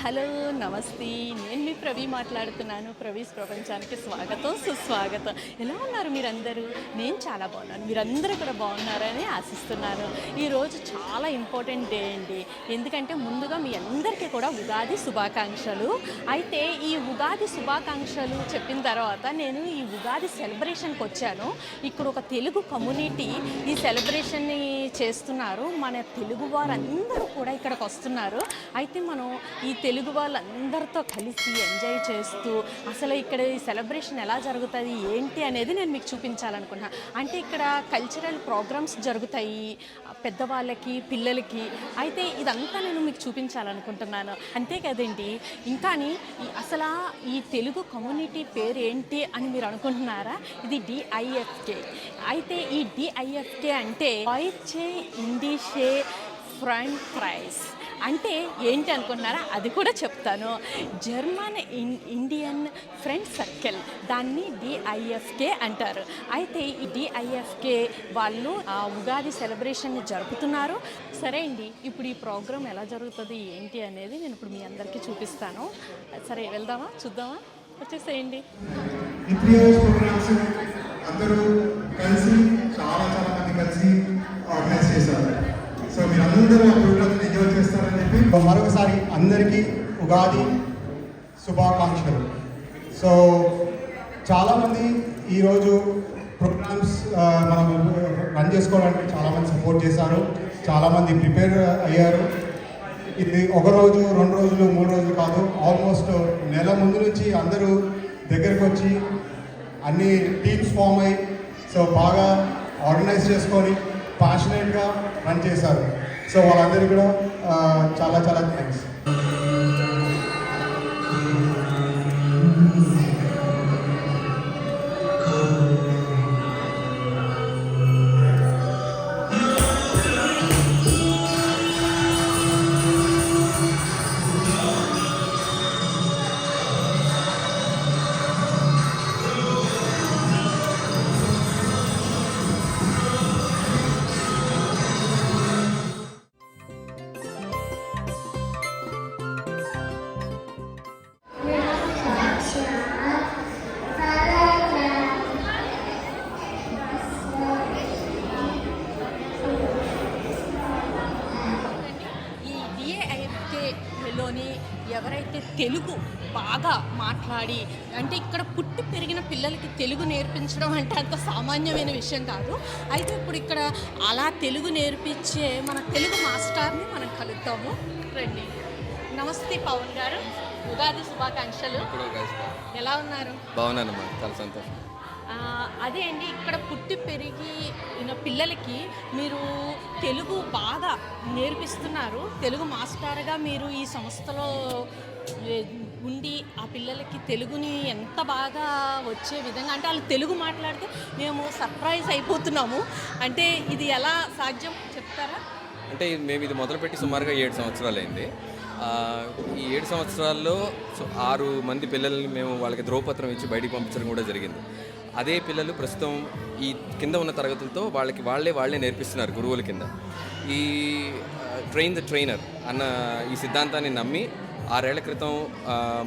Hello, నమస్తే. నేను మీ ప్రవీ మాట్లాడుతున్నాను. ప్రవీస్ ప్రపంచానికి స్వాగతం, సుస్వాగతం. ఎలా ఉన్నారు మీరందరూ? నేను చాలా బాగున్నాను. మీరందరూ కూడా బాగున్నారని ఆశిస్తున్నాను. ఈరోజు చాలా ఇంపార్టెంట్ డే అండి. ఎందుకంటే ముందుగా మీ అందరికీ కూడా ఉగాది శుభాకాంక్షలు. అయితే ఈ ఉగాది శుభాకాంక్షలు చెప్పిన తర్వాత నేను ఈ ఉగాది సెలబ్రేషన్కి వచ్చాను. ఇక్కడ ఒక తెలుగు కమ్యూనిటీ ఈ సెలబ్రేషన్ని చేస్తున్నారు. మన తెలుగు వారందరూ కూడా ఇక్కడికి వస్తున్నారు. అయితే మనం ఈ తెలుగు వాళ్ళందరితో కలిసి ఎంజాయ్ చేస్తూ అసలు ఇక్కడ ఈ సెలబ్రేషన్ ఎలా జరుగుతుంది ఏంటి అనేది నేను మీకు చూపించాలనుకుంటున్నాను. అంటే ఇక్కడ కల్చరల్ ప్రోగ్రామ్స్ జరుగుతాయి పెద్దవాళ్ళకి, పిల్లలకి. అయితే ఇదంతా నేను మీకు చూపించాలనుకుంటున్నాను. అంతే కదండి. ఇంకా అసలు ఈ తెలుగు కమ్యూనిటీ పేరు ఏంటి అని మీరు అనుకుంటున్నారా? ఇది డిఐఎఫ్కే. అయితే ఈ డిఐఎఫ్కే అంటే డాయిచే ఇండిషే ఫ్రైస్ అంటే ఏంటి అనుకుంటున్నారా? అది కూడా చెప్తాను. జర్మన్ ఇండియన్ ఫ్రెండ్ సర్కిల్, దాన్ని డిఐఎఫ్కే అంటారు. అయితే ఈ డిఐఎఫ్కే వాళ్ళు ఉగాది సెలబ్రేషన్ని జరుపుతున్నారు. సరే అండి, ఇప్పుడు ఈ ప్రోగ్రాం ఎలా జరుగుతుంది ఏంటి అనేది నేను ఇప్పుడు మీ అందరికీ చూపిస్తాను. సరే, వెళ్దామా? చూద్దామా? వచ్చేసేయండి. అందరూ కలిసి చాలా మంది కలిసి ఆర్గనైజ్ చేశారు. సో మీరు అందరూ ఆ ప్రోగ్రామ్ ఎంజాయ్ చేస్తారని చెప్పి మరొకసారి అందరికీ ఉగాది శుభాకాంక్షలు. సో చాలామంది ఈరోజు ప్రోగ్రామ్స్ మనం రన్ చేసుకోవడానికి చాలామంది సపోర్ట్ చేశారు, చాలామంది ప్రిపేర్ అయ్యారు. ఇది ఒక రోజు, 2 రోజులు, 3 రోజులు కాదు, ఆల్మోస్ట్ నెల ముందు నుంచి అందరూ దగ్గరికి వచ్చి అన్ని టీమ్స్ ఫామ్ అయ్యి సో బాగా ఆర్గనైజ్ చేసుకొని ప్యాషనేట్గా రన్ చేశారు. సో వాళ్ళందరికీ కూడా చాలా థ్యాంక్స్. ఎవరైతే తెలుగు బాగా మాట్లాడి, అంటే ఇక్కడ పుట్టి పెరిగిన పిల్లలకి తెలుగు నేర్పించడం అంటే అంత సామాన్యమైన విషయం కాదు. అయితే ఇప్పుడు ఇక్కడ అలా తెలుగు నేర్పించే మన తెలుగు మాస్టర్ని మనం కలుద్దాము. రండి. నమస్తే పవన్ గారు, ఉగాది శుభాకాంక్షలు. ఎలా ఉన్నారు? బాగున్నానమ్మా, చాలా సంతోషం. అదే అండి, ఇక్కడ పుట్టి పెరిగి పిల్లలకి మీరు తెలుగు బాగా నేర్పిస్తున్నారు. తెలుగు మాస్టర్గా మీరు ఈ సంస్థలో ఉండి ఆ పిల్లలకి తెలుగుని ఎంత బాగా వచ్చే విధంగా, అంటే వాళ్ళు తెలుగు మాట్లాడితే మేము సర్ప్రైజ్ అయిపోతున్నాము. అంటే ఇది ఎలా సాధ్యం చెప్తారా? అంటే మేము ఇది మొదలుపెట్టి సుమారుగా 7 సంవత్సరాలు అయింది. ఈ 7 సంవత్సరాల్లో 6 మంది పిల్లల్ని మేము వాళ్ళకి ధ్రువపత్రం ఇచ్చి బయటికి పంపించడం కూడా జరిగింది. అదే పిల్లలు ప్రస్తుతం ఈ కింద ఉన్న తరగతులతో వాళ్ళే నేర్పిస్తున్నారు గురువుల కింద. ఈ ట్రైన్ ద ట్రైనర్ అన్న ఈ సిద్ధాంతాన్ని నమ్మి 6 ఏళ్ల క్రితం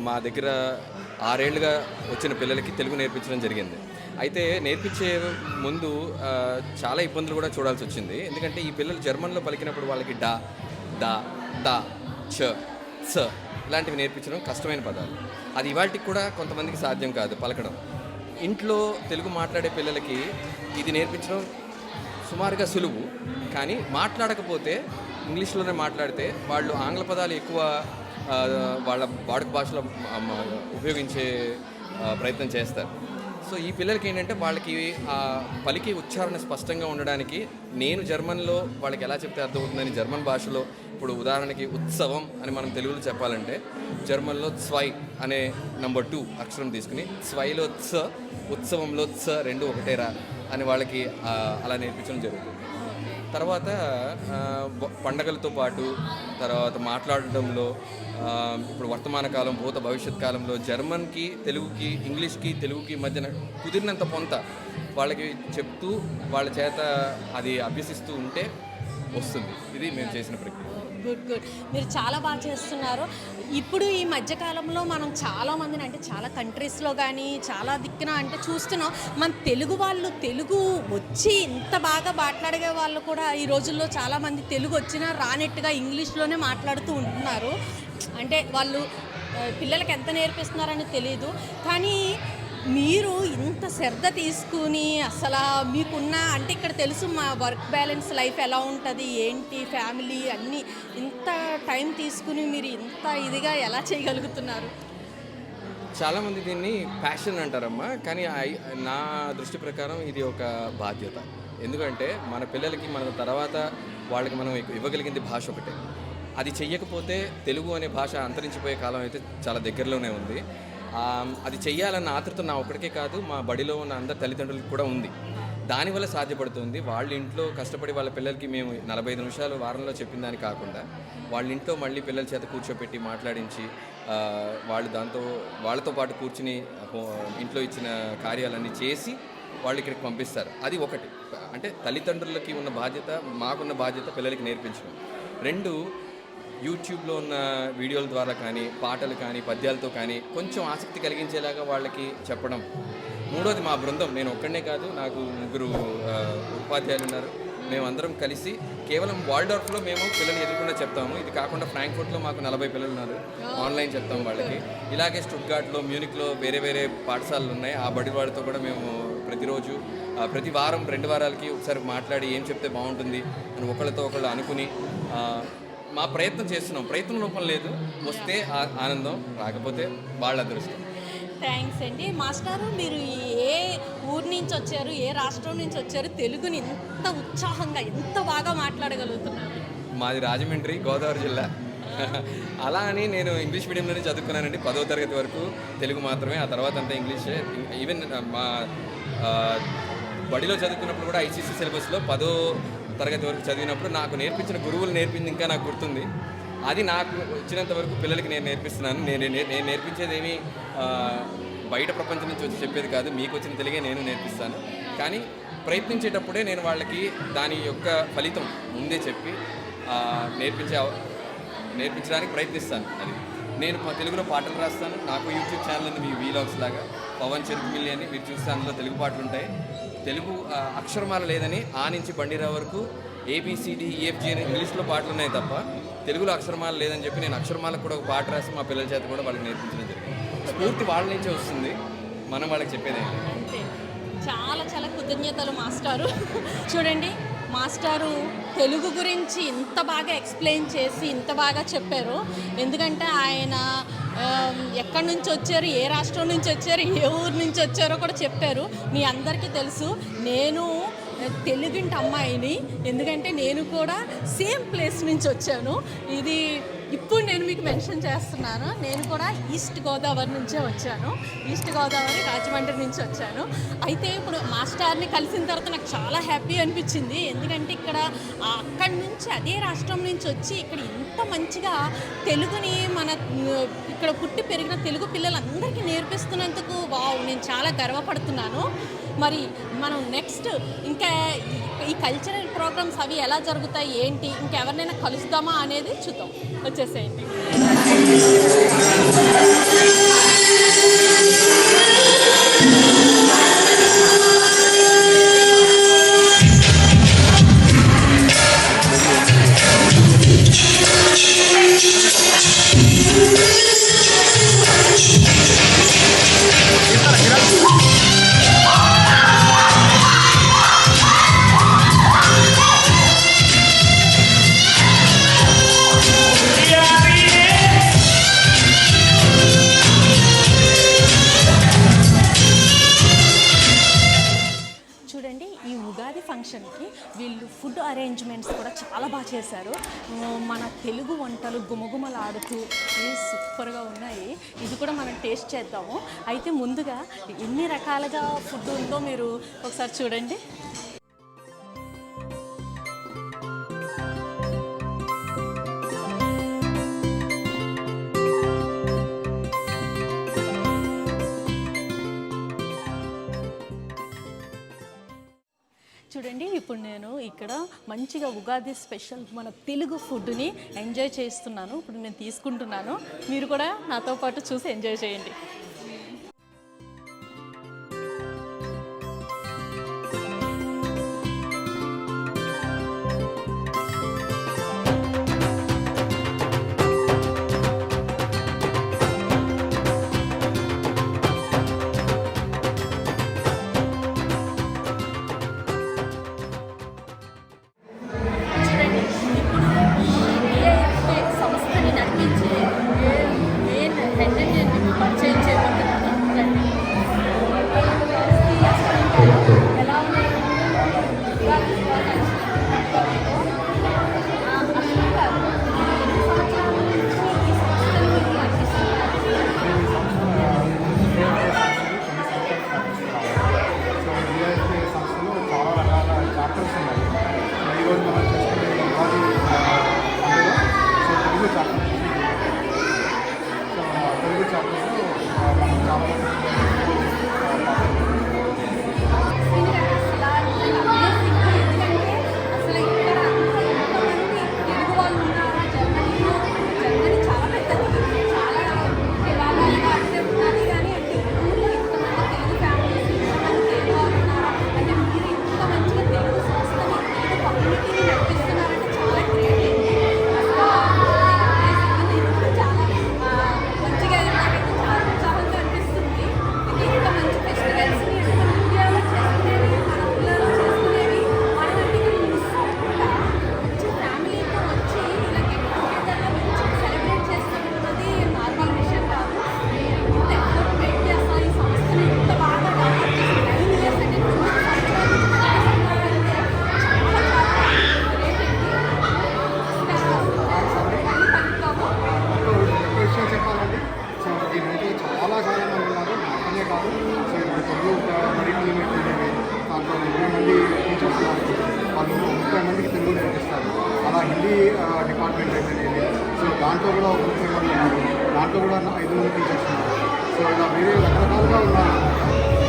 మా దగ్గర 6 ఏళ్ళుగా వచ్చిన పిల్లలకి తెలుగు నేర్పించడం జరిగింది. అయితే నేర్పించే ముందు చాలా ఇబ్బందులు కూడా చూడాల్సి వచ్చింది. ఎందుకంటే ఈ పిల్లలు జర్మన్లో పలికినప్పుడు వాళ్ళకి డా, దా, దా, చ, స ఇలాంటివి నేర్పించడం కష్టమైన పదాలు. అది ఇవాళకి కూడా కొంతమందికి సాధ్యం కాదు పలకడం. ఇంట్లో తెలుగు మాట్లాడే పిల్లలకి ఇది నేర్పించడం సుమారుగా సులువు. కానీ మాట్లాడకపోతే, ఇంగ్లీష్లోనే మాట్లాడితే వాళ్ళు ఆంగ్ల పదాలు ఎక్కువ వాళ్ళ వాడుక భాషలో ఉపయోగించే ప్రయత్నం చేస్తారు. సో ఈ పిల్లలకి ఏంటంటే వాళ్ళకి ఆ పలికి ఉచ్చారణ స్పష్టంగా ఉండడానికి నేను జర్మన్లో వాళ్ళకి ఎలా చెప్తే అర్థమవుతుందని జర్మన్ భాషలో, ఇప్పుడు ఉదాహరణకి ఉత్సవం అని మనం తెలుగులో చెప్పాలంటే జర్మన్లో స్వై అనే నంబర్ 2 అక్షరం తీసుకుని స్వైలో త్స, ఉత్సవంలో త్స, 2 ఒకటేరా అని వాళ్ళకి అలా నేర్పించడం జరుగుతుంది. తర్వాత పండగలతో పాటు తర్వాత మాట్లాడడంలో ఇప్పుడు వర్తమాన కాలం, భూత భవిష్యత్ కాలంలో జర్మన్కి తెలుగుకి, ఇంగ్లీష్కి తెలుగుకి మధ్యన కుదిరినంత కొంత వాళ్ళకి చెప్తూ వాళ్ళ చేత అది అభ్యసిస్తూ ఉంటే వస్తుంది. ఇది మేము చేసిన ప్రక్రియ. Good good. మీరు చాలా బాగా చేస్తున్నారు. ఇప్పుడు ఈ మధ్యకాలంలో మనం చాలామందిని అంటే చాలా కంట్రీస్లో కానీ చాలా దిక్కున అంటే చూస్తున్నాం. మన తెలుగు వాళ్ళు తెలుగు వచ్చి ఇంత బాగా మాట్లాడే వాళ్ళు కూడా ఈ రోజుల్లో చాలామంది తెలుగు వచ్చినా రానట్టుగా ఇంగ్లీష్లోనే మాట్లాడుతూ ఉంటున్నారు. అంటే వాళ్ళు పిల్లలకి ఎంత నేర్పిస్తున్నారని తెలియదు. కానీ మీరు ఇంత శ్రద్ధ తీసుకుని అసలు మీకున్న అంటే ఇక్కడ తెలుసు మా వర్క్ బ్యాలెన్స్ లైఫ్ ఎలా ఉంటుంది ఏంటి ఫ్యామిలీ అన్నీ ఇంత టైం తీసుకుని మీరు ఇంత ఇదిగా ఎలా చేయగలుగుతున్నారు? చాలామంది దీన్ని ప్యాషన్ అంటారమ్మా, కానీ నా దృష్టి ప్రకారం ఇది ఒక బాధ్యత. ఎందుకంటే మన పిల్లలకి మన తర్వాత వాళ్ళకి మనం ఇవ్వగలిగింది భాష ఒకటే. అది చెయ్యకపోతే తెలుగు అనే భాష అంతరించిపోయే కాలం అయితే చాలా దగ్గరలోనే ఉంది. అది చెయ్యాలన్న ఆతృత నా ఒక్కడికే కాదు, మా బడిలో ఉన్న అందరి తల్లిదండ్రులకు కూడా ఉంది. దానివల్ల సాధ్యపడుతుంది. వాళ్ళ ఇంట్లో కష్టపడి వాళ్ళ పిల్లలకి మేము 45 నిమిషాలు వారంలో చెప్పిన దాని కాకుండా వాళ్ళ ఇంట్లో మళ్ళీ పిల్లల చేత కూర్చోపెట్టి మాట్లాడించి వాళ్ళతో పాటు కూర్చుని ఇంట్లో ఇచ్చిన కార్యాలన్నీ చేసి వాళ్ళు ఇక్కడికి పంపిస్తారు. అది ఒకటి. అంటే తల్లిదండ్రులకి ఉన్న బాధ్యత, మాకున్న బాధ్యత పిల్లలకి నేర్పించడం. 2, యూట్యూబ్లో ఉన్న వీడియోల ద్వారా కానీ పాటలు కానీ పద్యాలతో కానీ కొంచెం ఆసక్తి కలిగించేలాగా వాళ్ళకి చెప్పడం. 3వది మా బృందం, నేను ఒక్కడనే కాదు, నాకు 3 ఉపాధ్యాయులు ఉన్నారు. మేమందరం కలిసి కేవలం వాల్డార్ఫ్లో మేము పిల్లలు ఎదుర్కొన్నా చెప్తాము. ఇది కాకుండా ఫ్రాంక్ఫర్ట్లో మాకు 40 పిల్లలు ఉన్నారు, ఆన్లైన్ చెప్తాము వాళ్ళకి. ఇలాగే స్టుట్గార్ట్లో, మ్యూనిక్లో వేరే వేరే పాఠశాలలు ఉన్నాయి. ఆ బడి వాళ్ళతో కూడా మేము ప్రతిరోజు ప్రతి వారం 2 వారాలకి ఒకసారి మాట్లాడి ఏం చెప్తే బాగుంటుంది అని ఒకళ్ళతో ఒకళ్ళు అనుకుని మా ప్రయత్నం చేస్తున్నాం. ప్రయత్నం లోపం లేదు, వస్తే ఆనందం, రాకపోతే వాళ్ళ అదృష్టం. థ్యాంక్స్ అండి. మాస్టారు, మీరు ఏ ఊరు నుంచి వచ్చారు, ఏ రాష్ట్రం నుంచి వచ్చారు, తెలుగుని ఇంత ఉత్సాహంగా ఎంత బాగా మాట్లాడగలుగుతున్నారు? మాది రాజమండ్రి, గోదావరి జిల్లా. అలా అని నేను ఇంగ్లీష్ మీడియంలోనే చదువుకున్నానండి. 10వ తరగతి వరకు తెలుగు మాత్రమే, ఆ తర్వాత అంతా ఇంగ్లీషే. ఈవెన్ మా బడిలో చదువుకున్నప్పుడు కూడా ఐసీసీ సిలబస్లో 10వ తరగతి వరకు చదివినప్పుడు నాకు నేర్పించిన గురువులు నేర్పింది ఇంకా నాకు గుర్తుంది. అది నాకు వచ్చినంత వరకు పిల్లలకి నేను నేర్పిస్తున్నాను. నేను నేర్పించేది ఏమీ బయట ప్రపంచం నుంచి వచ్చి చెప్పేది కాదు, మీకు వచ్చిన తెలుగే నేను నేర్పిస్తాను. కానీ ప్రయత్నించేటప్పుడే నేను వాళ్ళకి దాని యొక్క ఫలితం ముందే చెప్పి నేర్పించడానికి ప్రయత్నిస్తాను. అది నేను మా తెలుగులో పాటలు రాస్తాను. నాకు యూట్యూబ్ ఛానల్ ఉంది, మీ వీలాగ్స్ లాగా, పవన్ చెరుకుమిల్లి అని, మీరు చూస్తే అందులో తెలుగు పాటలు ఉంటాయి. తెలుగు అక్షరమాల లేదని ఆ నుంచి బండిరా వరకు ABCDEFG అని ఇంగ్లీష్లో పాటలు ఉన్నాయి తప్ప తెలుగులో అక్షరమాల లేదని చెప్పి నేను అక్షరమాలకు కూడా ఒక పాట రాసి మా పిల్లల చేత కూడా వాళ్ళకి నేర్పించడం జరిగింది. స్ఫూర్తి వాళ్ళ నుంచే వస్తుంది, మనం వాళ్ళకి చెప్పేది. అంతే. చాలా చాలా కృతజ్ఞతలు మాస్టారు. చూడండి, మాస్టారు తెలుగు గురించి ఇంత బాగా ఎక్స్ప్లెయిన్ చేసి ఇంత బాగా చెప్పారు. ఎందుకంటే ఆయన ఎక్కడి నుంచి వచ్చారు, ఏ రాష్ట్రం నుంచి వచ్చారు, ఏ ఊరు నుంచి వచ్చారో కూడా చెప్పారు. మీ అందరికీ తెలుసు, నేను తెలుగింటి అమ్మాయిని. ఎందుకంటే నేను కూడా సేమ్ ప్లేస్ నుంచి వచ్చాను. ఇది ఇప్పుడు నేను మీకు మెన్షన్ చేస్తున్నాను. నేను కూడా ఈస్ట్ గోదావరి నుంచే వచ్చాను. ఈస్ట్ గోదావరి రాజమండ్రి నుంచి వచ్చాను. అయితే ఇప్పుడు మాస్టర్ని కలిసిన తర్వాత నాకు చాలా హ్యాపీ అనిపించింది. ఎందుకంటే ఇక్కడ అక్కడి నుంచి అదే రాష్ట్రం నుంచి వచ్చి ఇక్కడ ఇంత మంచిగా తెలుగుని ఇక్కడ పుట్టి పెరిగిన తెలుగు పిల్లలందరికీ నేర్పిస్తున్నందుకు నేను చాలా గర్వపడుతున్నాను. మరి మనం నెక్స్ట్ ఇంకా ఈ కల్చరల్ ప్రోగ్రామ్స్ అవి ఎలా జరుగుతాయి ఏంటి, ఇంకెవరినైనా కలుస్తామా అనేది చూద్దాం. వచ్చేసేయండి. ఫంక్షన్కి వీళ్ళు ఫుడ్ అరేంజ్మెంట్స్ కూడా చాలా బాగా చేశారు. మన తెలుగు వంటలు గుమగుమలాడుతూ సూపర్గా ఉన్నాయి. ఇది కూడా మనం టేస్ట్ చేద్దాము. అయితే ముందుగా ఎన్ని రకాలుగా ఫుడ్ ఉందో మీరు ఒకసారి చూడండి. చూడండి ఇప్పుడు నేను ఇక్కడ మంచిగా ఉగాది స్పెషల్ మన తెలుగు ఫుడ్ని ఎంజాయ్ చేస్తున్నాను. ఇప్పుడు నేను తీసుకుంటున్నాను, మీరు కూడా నాతో పాటు చూసి ఎంజాయ్ చేయండి. చూడండి ఇప్పుడు ఏఐఎఫ్ఏ సంస్థని నడిపించే మెయిన్ హెడ్ని నేను పరిచయం చేయబోతున్నాను. రండి. ఎలా ఉన్నాయి? అశోక్ గారు, ఎన్ని సంవత్సరాల నుంచి ఈ సంస్థను మీరు నడిపిస్తున్నారు? సో విఐపి సంస్థలో చాలా రకాల చాప్టర్స్ ఉన్నాయి. సో ఈరోజు మనం చేసుకునే ఉగాది అందులో so Telugu chapter so Telugu చాప్టర్లో మనం చాలా ఎందుకంటే అసలు ఇక్కడ ఎంతమంది తెలుగు వాళ్ళు ఉన్నారా? జర్మనీలో జర్మనీ చాలా పెద్దది, చాలా విభాగాలుగా అంటే ఉన్నది. కానీ అంటే ఊళ్ళో ఇంతమంది తెలుగు ఫ్యామిలీస్, ఇంతమంది తెలుగు వాళ్ళు ఉన్నారా అంటే మీరు ఇంత మంచిగా తెలుగు సంస్థని తెలుగు కమ్యూనిటీని నడిపిస్తున్నారంటే చాలా గ్రేట్ అండి. అసలు ఇది కూడా చాలా మంచిగా నాకైతే చాలా ఉత్సాహంగా అనిపిస్తుంది. ఇది ఇంత మంచి ఫెస్టివల్స్ని మన ఇండియాలో చేసుకునేవి, మన ఊళ్ళలో చేసుకునేవి మనం అంటే ఇక్కడ మిస్ అవ్వకుండా వచ్చి ఫ్యామిలీతో వచ్చి ఇలా గెట్ టుగెదర్లో మంచిగా సెలబ్రేట్ చేస్తున్నది నార్మల్ విషయం కాదు. మీరు ఇంత ఎఫర్ట్ పెట్టి అసలు ఈ సంస్థని ఇంత బాగా డెవలప్ చేసి 9 years అంటే 2 సంవత్సరాల నుంచి నడిపిస్తున్నారంటే చాలా చాలా గ్రేట్ అండి. అన్ని పలుకుతాము. ఒక విషయం చెప్పాలండి. సో దీంట్లో చాలా చాలా మంది ఉన్నారు, మాత్రమే కాదు. సో ఇప్పుడు తెలుగు మరి యూనిట్ ఉండేవి, దాంట్లో 20 మంది టీచర్స్ ఉన్నారు. వాళ్ళు 30 మందికి తెలుగు నేర్పిస్తారు. అలా హిందీ డిపార్ట్మెంట్ అయితేనేది, సో దాంట్లో కూడా ఒక 30 మంది ఉన్నారు. దాంట్లో కూడా 5 మంది టీచర్స్ ఉన్నారు. సో ఇలా వేరే రకరకాలుగా ఉన్నారు.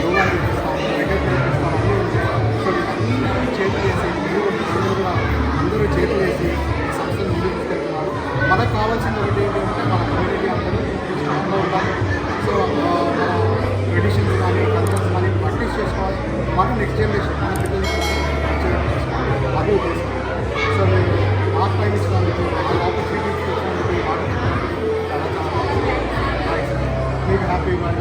యోగా నేర్పిస్తాం, క్రికెట్ నేర్పిస్తాం, అన్నీ ఉంటాయి. సో వీటన్నీ చేతులు వేసి తెలుగు మిత్రులు కూడా అందరూ చేతులు వేసి ఈ సంస్థను ముందుకు తీసుకెళ్తున్నారు. మనకు కావాల్సిన ఒకటి ఏంటంటే మన కమ్యూనిటీ అందరూ స్ట్రాంగ్గా ఉండాలి. సో మన ట్రెడిషన్స్ కానీ కల్చర్స్ కానీ ప్రాక్టీస్ చేసుకోవాలి. మన నెక్స్ట్ జనరేషన్ మన పిల్లలకి మంచిగా చేసుకోవాలి. అది ఉద్దేశం. సో మీరు నాకు టైం ఇచ్చినందుకు, ఆపర్చునిటీ ఇచ్చినందుకు, చాలా చాలా మీకు హ్యాపీ ఇవ్వాలి.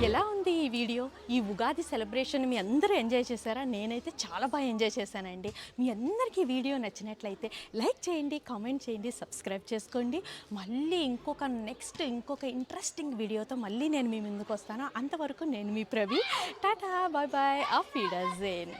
ఎలా ఉంది ఈ వీడియో? ఈ ఉగాది సెలబ్రేషన్ మీ అందరూ ఎంజాయ్ చేశారా? నేనైతే చాలా బాగా ఎంజాయ్ చేశానండి. మీ అందరికీ ఈ వీడియో నచ్చినట్లయితే లైక్ చేయండి, కామెంట్ చేయండి, సబ్స్క్రైబ్ చేసుకోండి. మళ్ళీ ఇంకొక ఇంట్రెస్టింగ్ వీడియోతో మళ్ళీ నేను మీ ముందుకు వస్తాను. అంతవరకు నేను మీ ప్రవి. టాటా, బాయ్ బాయ్, ఆఫ్ విడర్జేన్.